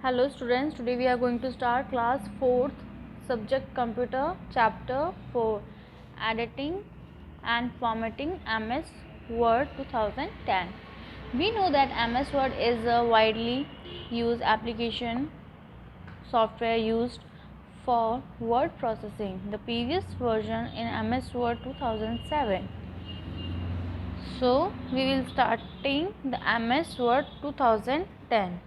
Hello students, today we are going to start class 4th, subject computer, chapter 4, editing and formatting MS Word 2010. We know that MS Word is a widely used application software used for word processing. The previous version in MS Word 2007. So we will starting the MS Word 2010.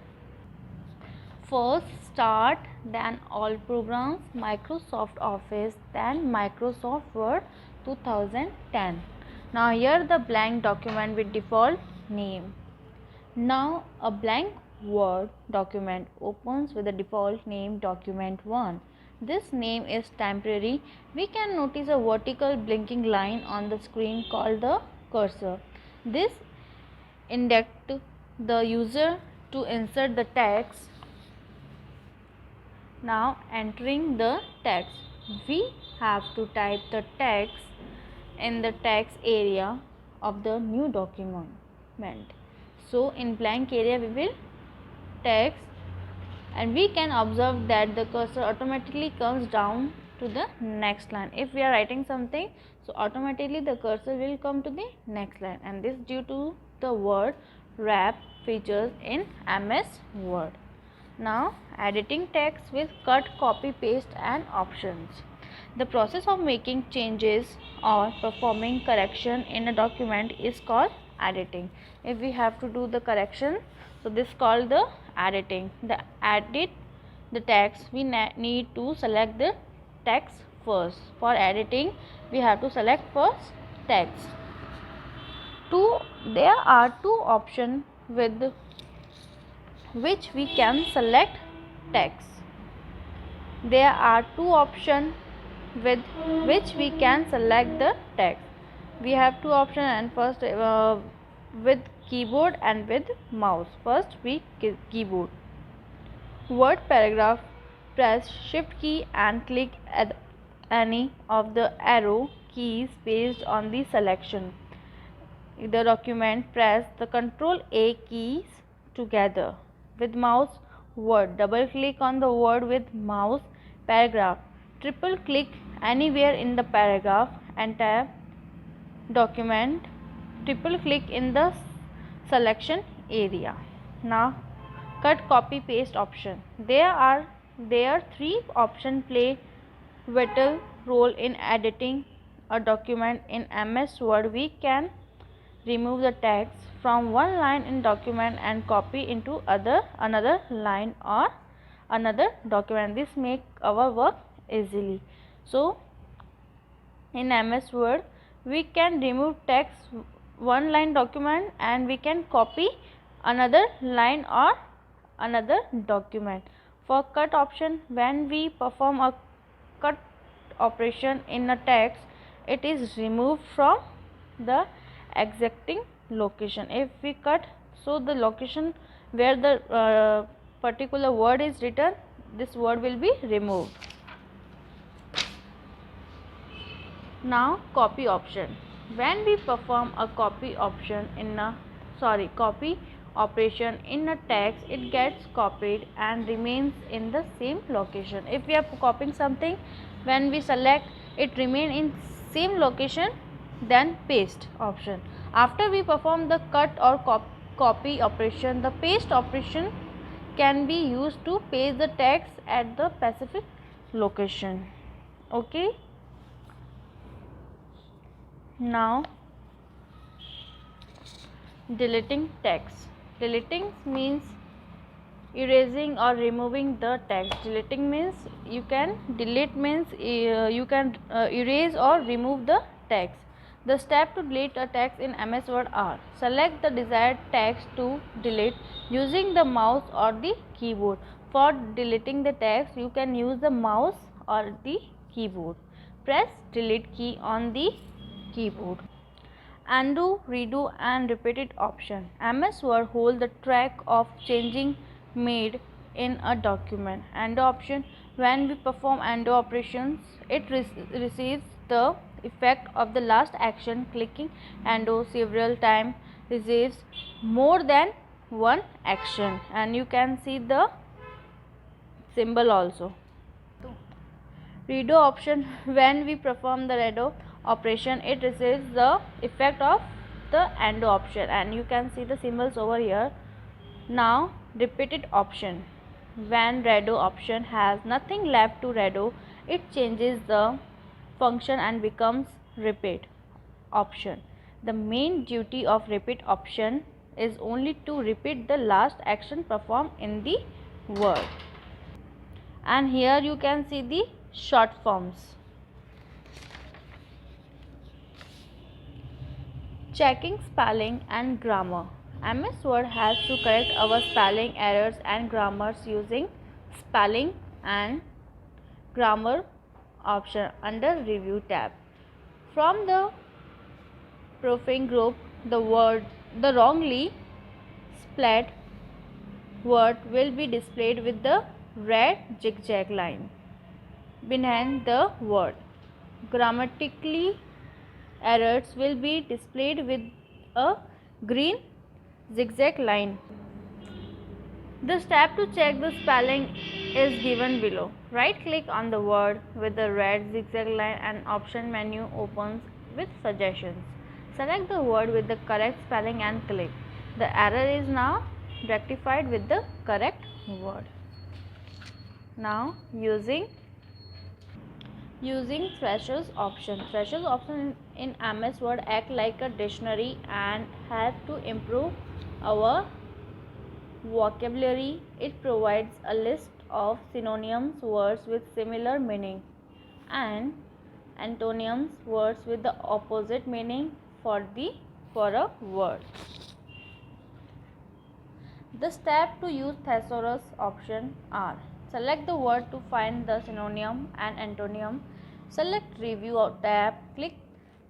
First Start, then All Programs, Microsoft Office, then Microsoft Word 2010. Now here the blank document with default name. Now a blank Word document opens with the default name document 1. This name is temporary. We can notice a vertical blinking line on the screen called the cursor. This indicates the user to insert the text. Now entering the text, we have to type the text in the text area of the new document. So in blank area we will text, and we can observe that the cursor automatically comes down to the next line. If we are writing something, so automatically the cursor will come to the next line, and this due to the word wrap features in MS Word. Now editing text with cut, copy, paste and options. The process of making changes or performing correction in a document is called editing. If we have to do the correction, so this is called the editing. The edit the text, we need to select the text first. For editing, we have to select first text. There are two options with which we can select text. There are two options with which we can select the text. We have two options, and first with keyboard and with mouse. First we keyboard. Word paragraph, press shift key and click at any of the arrow keys based on the selection. In the document, press the Ctrl A keys together. With mouse, word, double click on the word with mouse. Paragraph, triple click anywhere in the paragraph and tab document, triple click in the selection area. Now cut, copy, paste option. There are three options play vital role in editing a document in MS Word. We can remove the text from one line in document and copy into another line or another document. This make our work easily. So in MS Word we can remove text one line document and we can copy another line or another document. For cut option, when we perform a cut operation in a text, it is removed from the exacting location. If we cut, so the location where the particular word is written, this word will be removed. Now copy option. When we perform a copy operation in a text, it gets copied and remains in the same location. If we are copying something, when we select, it remain in same location. Then paste option. After we perform the cut or copy operation, the paste operation can be used to paste the text at the specific location. Okay. Now deleting text. Deleting means erasing or removing the text. Deleting means you can erase or remove the text. The step to delete a text in MS Word are: select the desired text to delete using the mouse or the keyboard. For deleting the text, you can use the mouse or the keyboard. Press delete key on the keyboard. Undo, redo and repeat it option. MS Word hold the track of changing made in a document. Undo option. When we perform undo operations, it receives the effect of the last action. Clicking undo several times receives more than one action, and you can see the symbol also. Redo option, when we perform the redo operation, it receives the effect of the endo option, and you can see the symbols over here. Now repeated option, when redo option has nothing left to redo, it changes the function and becomes repeat option. The main duty of repeat option is only to repeat the last action performed in the word. And here you can see the short forms. Checking spelling and grammar. MS Word has to correct our spelling errors and grammars using spelling and grammar option under review tab. From the proofing group, the wrongly spelled word will be displayed with the red zigzag line behind the word. Grammatically errors will be displayed with a green zigzag line. The step to check the spelling is given below. Right click on the word with the red zigzag line and option menu opens with suggestions. Select the word with the correct spelling and click. The error is now rectified with the correct word. Now using Freshers option. Freshers option in MS Word act like a dictionary and help to improve our vocabulary. It provides a list of synonyms, words with similar meaning, and antonyms, words with the opposite meaning for a word. The step to use thesaurus option are: select the word to find the synonym and antonym. Select review tab. Click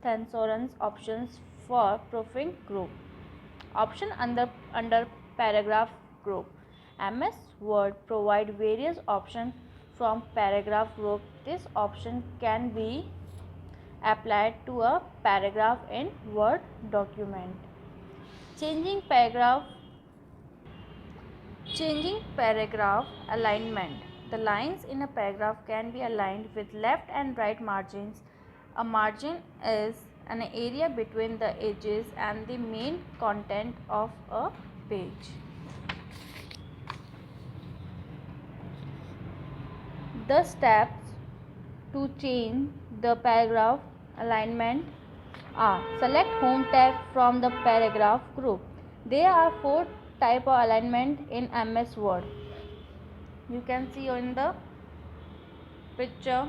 thesaurus options for proofing group. Option under paragraph group. MS Word provide various options from paragraph group. This option can be applied to a paragraph in Word document. Changing paragraph alignment. The lines in a paragraph can be aligned with left and right margins. A margin is an area between the edges and the main content of a page. The steps to change the paragraph alignment are: select home tab from the paragraph group. There are 4 types of alignment in MS Word. You can see in the picture.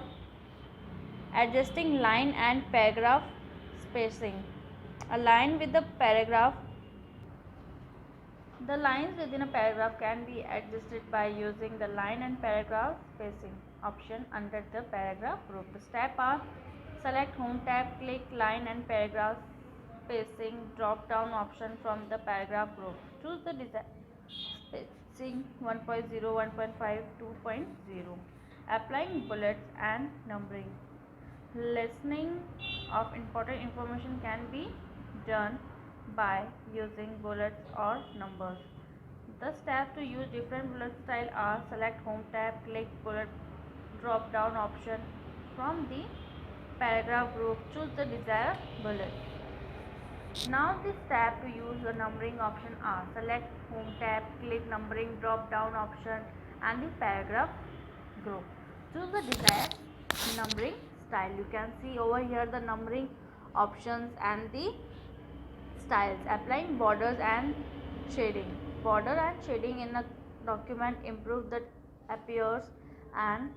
Adjusting line and paragraph spacing. Align with the paragraph. The lines within a paragraph can be adjusted by using the line and paragraph spacing option under the paragraph group. The steps are: select home tab, click line and paragraph spacing drop down option from the paragraph group. Choose the spacing 1.0, 1.5, 2.0. Applying bullets and numbering. Listening of important information can be done by using bullets or numbers. The steps to use different bullet style are: select home tab, click bullet drop down option from the paragraph group, choose the desired bullet. Now the step to use the numbering option are: select home tab, click numbering drop down option and the paragraph group, choose the desired numbering style. You can see over here the numbering options and the styles. Applying borders and shading. Border and shading in a document improve the appearance and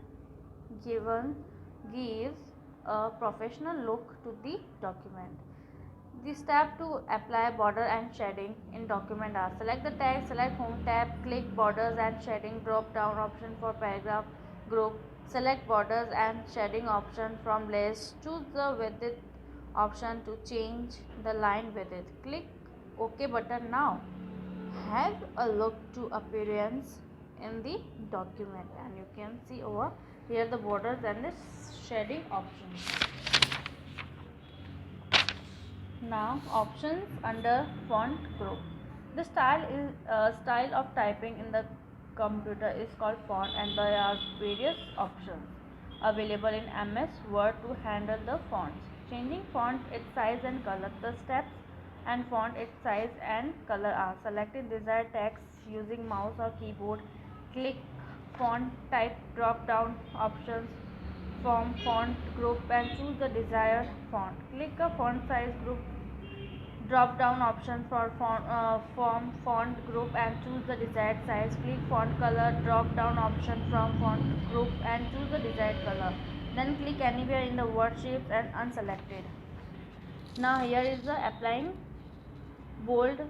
gives a professional look to the document. The step to apply border and shading in document are: select the text, select home tab, click borders and shading drop down option for paragraph group, select borders and shading option from list, choose the width option to change the line width, click OK button. Now have a look to appearance in the document, and you can see over here the borders and the shading options. Now options under font group. The style of typing in the computer is called font, and there are various options available in MS Word to handle the fonts. Changing font, its size and color. The steps and font, its size and color are: selecting desired text using mouse or keyboard, click font type drop down options, from font group and choose the desired font. Click a font size group drop down option for from font group and choose the desired size. Click font color drop down option from font group and choose the desired color. Then click anywhere in the word shapes and unselect it. Now here is the applying bold,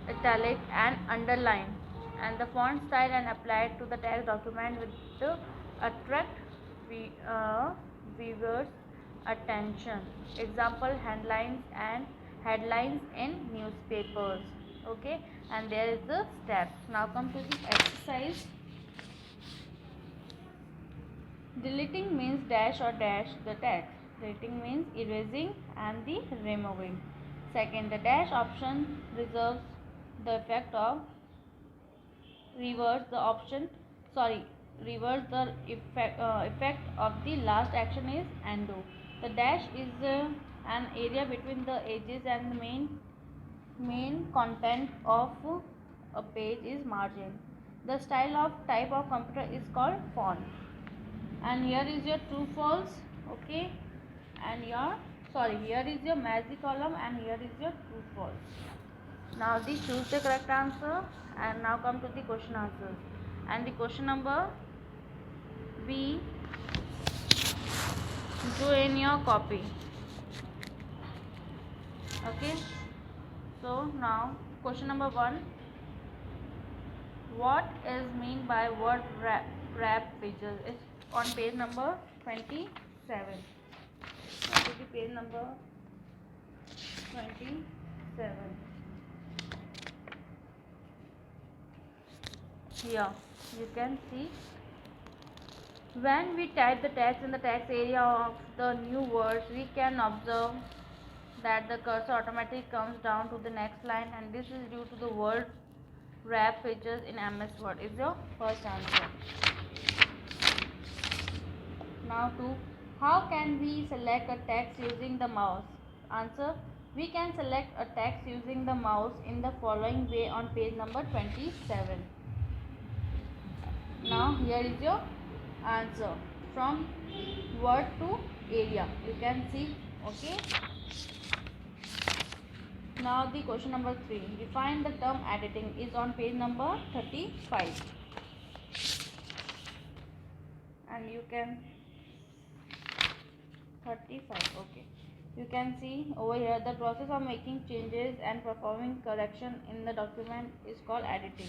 italic and underline and the font style and apply it to the text document with the attract viewers attention. Example, headlines in newspapers. Okay, and there is the steps. Now come to the exercise. Deleting means dash or dash the text. Deleting means erasing and the removing. Second, the dash option reserves the effect of reverse the option reverse the effect of the last action is undo. The dash is an area between the edges and the main content of a page is margin. The style of type of computer is called font. And here is your true false. Okay, and here is your magic column and here is your true false. Now choose the correct answer, and now come to the question answers. And the question number B do in your copy. Okay, so now question number 1, what is mean by word wrap features? It's on page number 27. Now to the page number 27. Here you can see, when we type the text in the text area of the new words, we can observe that the cursor automatically comes down to the next line, and this is due to the word wrap features in MS Word. Is your first answer. Now to, how can we select a text using the mouse? Answer, we can select a text using the mouse in the following way on page number 27. Now here is your answer, from word to area, you can see. Okay, now the question number 3, define the term editing, is on page number 35. And you can 35. Okay, you can see over here, the process of making changes and performing correction in the document is called editing.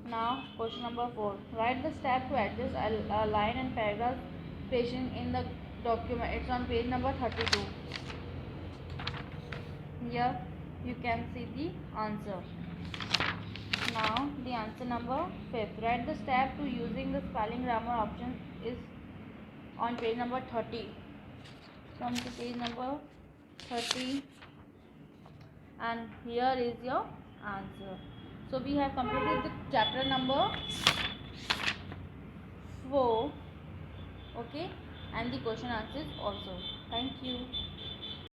Now question number 4, write the step to adjust a line and paragraph spacing in the document. It's on page number 32. Here you can see the answer. Now the answer number 5, write the step to using the spelling grammar option is on page number 30. Come to page number 30, and here is your answer. So we have completed the chapter number 4. Okay, and the question answers also. Thank you.